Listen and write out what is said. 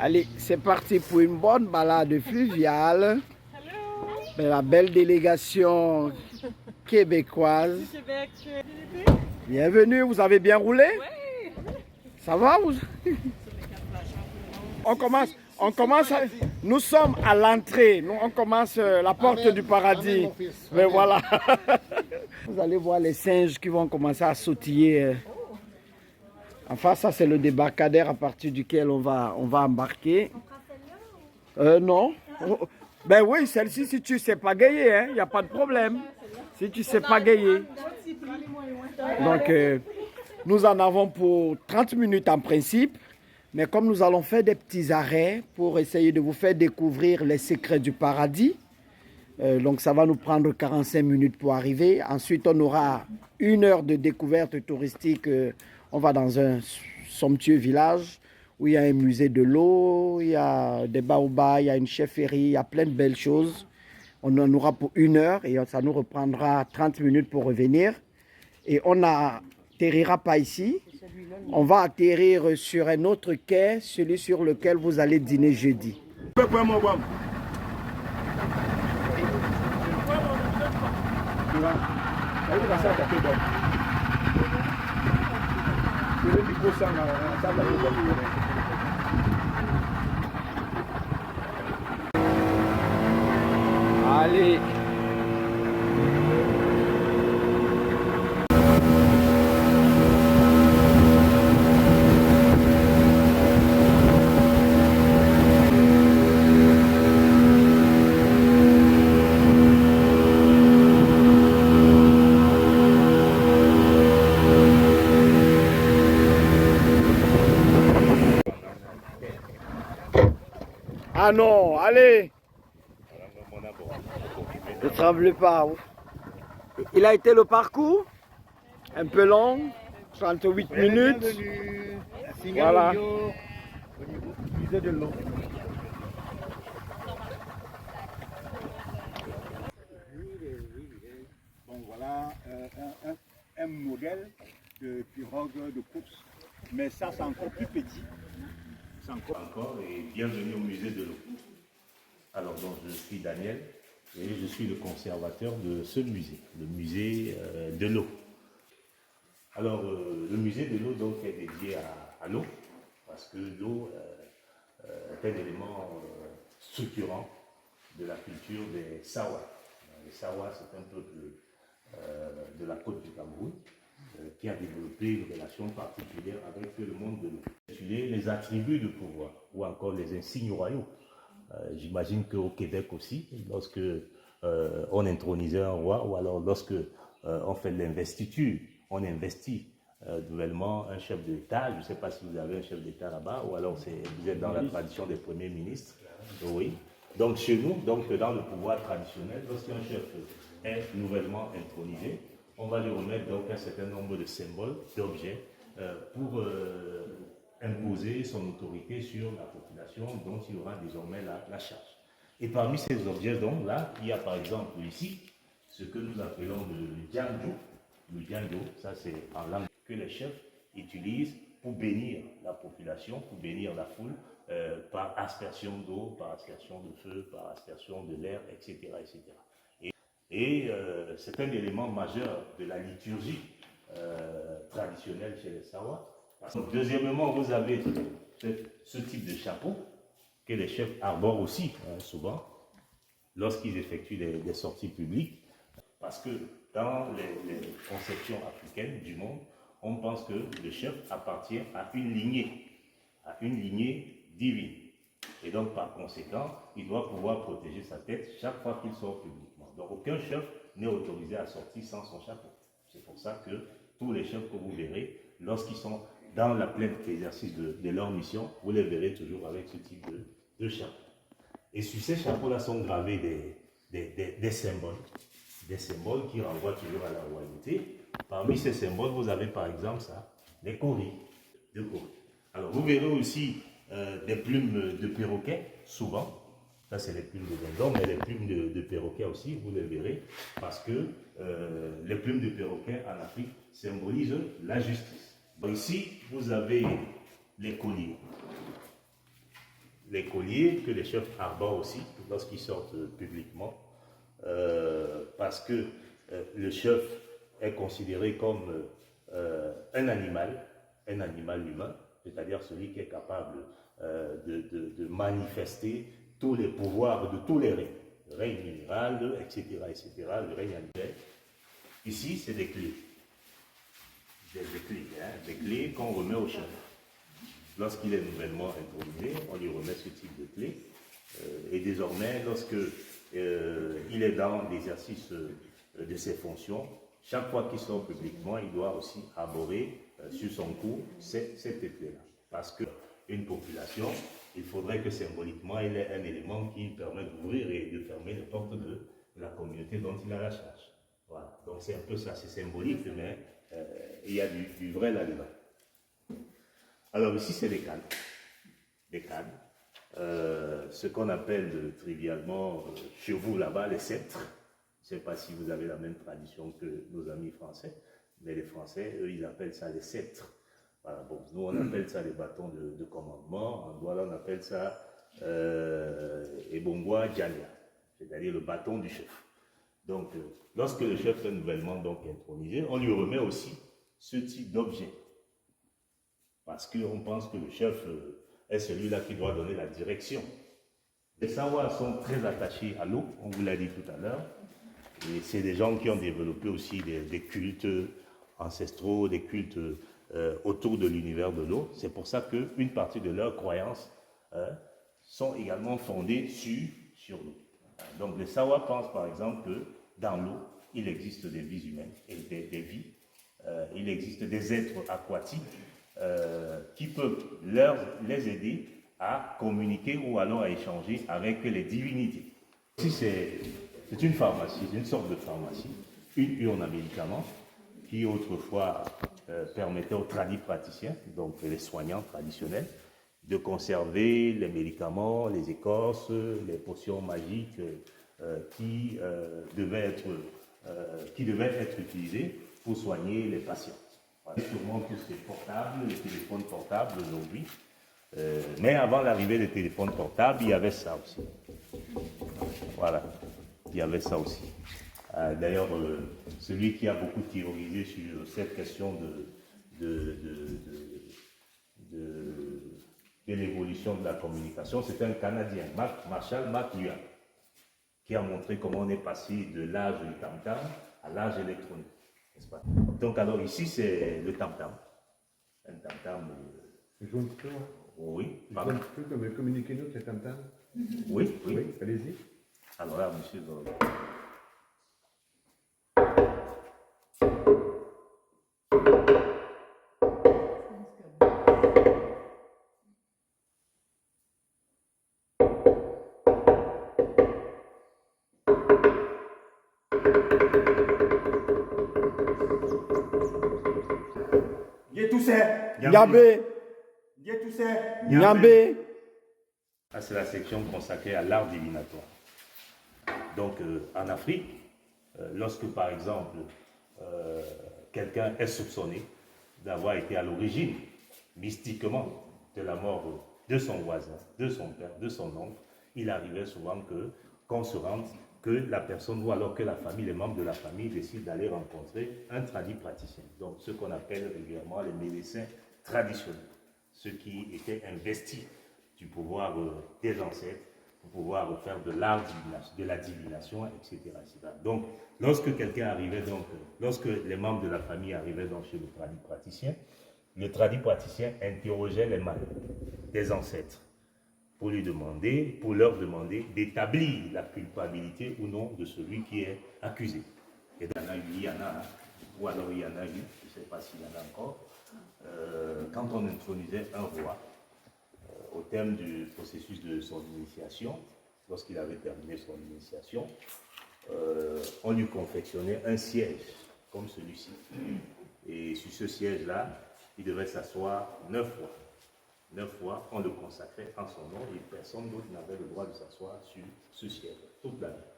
Allez, c'est parti pour une bonne balade fluviale. La belle délégation québécoise. Bienvenue, vous avez bien roulé? Oui. Ça va? On commence, nous sommes à l'entrée, on commence la porte du paradis. Mais voilà. Vous allez voir les singes qui vont commencer à sautiller. Enfin, ça c'est le débarcadère à partir duquel on va embarquer. Non. Ben oui, celle-ci, si tu sais pagayer, il n'y a pas de problème. Si tu sais pagayer. Donc, nous en avons pour 30 minutes en principe. Mais comme nous allons faire des petits arrêts pour essayer de vous faire découvrir les secrets du paradis. Donc, ça va nous prendre 45 minutes pour arriver. Ensuite, on aura 1 heure de découverte touristique. On va dans un somptueux village où il y a un musée de l'eau, il y a des baobabs, il y a une chefferie, il y a plein de belles choses. On en aura pour 1 heure et ça nous reprendra 30 minutes pour revenir. Et on n'atterrira pas ici. On va atterrir sur un autre quai, celui sur lequel vous allez dîner jeudi. Allez. Ah non, allez. Ne tremblez pas. Il a été le parcours un peu long, 38 minutes. Voilà. Musée de l'eau. Bon, voilà un modèle de pirogue de course. Mais ça, c'est encore plus petit. Encore et bienvenue au musée de l'eau. Alors donc je suis Daniel et je suis le conservateur de ce musée, le musée de l'eau. Alors le musée de l'eau donc est dédié à l'eau parce que l'eau est un élément structurant de la culture des Sawa. Les Sawa c'est un peuple de la côte du Cameroun qui a développé une relation particulière avec le monde de l'eau. Les attributs de pouvoir ou encore les insignes royaux. J'imagine qu'au Québec aussi, lorsque on intronisait un roi ou alors lorsque on fait l'investiture, on investit nouvellement un chef d'État. Je ne sais pas si vous avez un chef d'État là-bas ou alors vous êtes dans la tradition des premiers ministres. Oui. Donc chez nous, donc dans le pouvoir traditionnel, lorsqu'un chef est nouvellement intronisé, on va lui remettre donc un certain nombre de symboles, d'objets pour imposer son autorité sur la population dont il aura désormais la charge. Et parmi ces objets, donc là, il y a par exemple ici ce que nous appelons le django. Le django, ça c'est en langue que les chefs utilisent pour bénir la population, pour bénir la foule, par aspersion d'eau, par aspersion de feu, par aspersion de l'air, etc. etc. Et c'est un élément majeur de la liturgie traditionnelle chez les Sawa. Deuxièmement, vous avez ce type de chapeau que les chefs arborent aussi souvent lorsqu'ils effectuent des sorties publiques. Parce que dans les conceptions africaines du monde, on pense que le chef appartient à une lignée divine. Et donc, par conséquent, il doit pouvoir protéger sa tête chaque fois qu'il sort publiquement. Donc, aucun chef n'est autorisé à sortir sans son chapeau. C'est pour ça que tous les chefs que vous verrez, lorsqu'ils sont dans la pleine exercice de leur mission, vous les verrez toujours avec ce type de chapeau. Et sur ces chapeaux-là sont gravés des symboles qui renvoient toujours à la royauté. Parmi ces symboles, vous avez par exemple ça, les coris. Alors, vous verrez aussi des plumes de perroquet, souvent. Ça, c'est les plumes de dindon, mais les plumes de perroquet aussi, vous les verrez, parce que les plumes de perroquet en Afrique symbolisent la justice. Donc, ici, vous avez les colliers. les colliers que les chefs arborent aussi lorsqu'ils sortent publiquement, parce que le chef est considéré comme un animal humain, c'est-à-dire celui qui est capable de manifester tous les pouvoirs de tous les règnes, le règne minéral, etc., le règne animal. Ici, c'est des clés. Des clés qu'on remet au chef. Lorsqu'il est nouvellement intronisé, on lui remet ce type de clés. Et désormais, lorsque il est dans l'exercice de ses fonctions, chaque fois qu'il sort publiquement, il doit aussi arborer sur son cou cette clé-là. Parce qu'une population, il faudrait que symboliquement, il ait un élément qui permet d'ouvrir et de fermer les portes de la communauté dont il a la charge. Voilà. Donc c'est un peu ça, c'est symbolique, mais il y a du vrai là-dedans. Alors ici, c'est des cannes. Des cannes. Ce qu'on appelle trivialement chez vous là-bas les sceptres. Je ne sais pas si vous avez la même tradition que nos amis français, mais les Français, eux, ils appellent ça les sceptres. Voilà, bon, nous, on appelle ça les bâtons de commandement. En Douala, on appelle ça Ebongwa Djania, c'est-à-dire le bâton du chef. Donc, lorsque le chef est nouvellement donc intronisé, on lui remet aussi ce type d'objet. Parce qu'on pense que le chef est celui-là qui doit donner la direction. Les Sawas sont très attachés à l'eau, on vous l'a dit tout à l'heure. Et c'est des gens qui ont développé aussi des cultes ancestraux, des cultes autour de l'univers de l'eau. C'est pour ça qu'une partie de leurs croyances sont également fondées sur l'eau. Donc les Sawas pensent par exemple que dans l'eau, il existe des vies humaines et des vies. Il existe des êtres aquatiques qui peuvent les aider à communiquer ou alors à échanger avec les divinités. Ici, c'est une pharmacie, c'est une sorte de pharmacie, une urne à médicaments qui autrefois permettait aux praticiens, donc les soignants traditionnels, de conserver les médicaments, les écorces, les potions magiques qui devaient être utilisées pour soigner les patients. Voilà. Sûrement tout ce qui est portable, les téléphones portables aujourd'hui. Mais avant l'arrivée des téléphones portables, il y avait ça aussi. Voilà, il y avait ça aussi. D'ailleurs, celui qui a beaucoup théorisé sur cette question de l'évolution de la communication, c'était un Canadien, Marshall McLuhan, qui a montré comment on est passé de l'âge du tam-tam à l'âge électronique. Pas. Donc alors ici c'est le tam-tam. Un tam-tam. Je joue un petit peu, hein. Oui. Je joue un petit peu comme communiquez-nous, c'est tam-tam. Oui. Allez-y. Alors là, monsieur. Niambé. Niambé. C'est la section consacrée à l'art divinatoire. Donc en Afrique, lorsque par exemple quelqu'un est soupçonné d'avoir été à l'origine mystiquement de la mort de son voisin, de son père, de son oncle, il arrivait souvent qu'on se rende, que la personne ou alors que la famille, les membres de la famille décident d'aller rencontrer un praticien. Donc ce qu'on appelle régulièrement les médecins traditionnels, ceux qui étaient investis du pouvoir des ancêtres pour pouvoir faire de l'art, de la divination, etc., etc. Donc lorsque quelqu'un arrivait, lorsque les membres de la famille arrivaient chez le praticien interrogeait les mâles des ancêtres pour leur demander d'établir la culpabilité ou non de celui qui est accusé. Et il y en a, ou alors il y en a eu, je ne sais pas s'il y en a encore, quand on intronisait un roi, au terme du processus de son initiation, lorsqu'il avait terminé son initiation, on lui confectionnait un siège comme celui-ci. Et sur ce siège-là, il devait s'asseoir 9 fois. 9 fois, on le consacrait en son nom et personne d'autre n'avait le droit de s'asseoir sur ce siège toute la vie.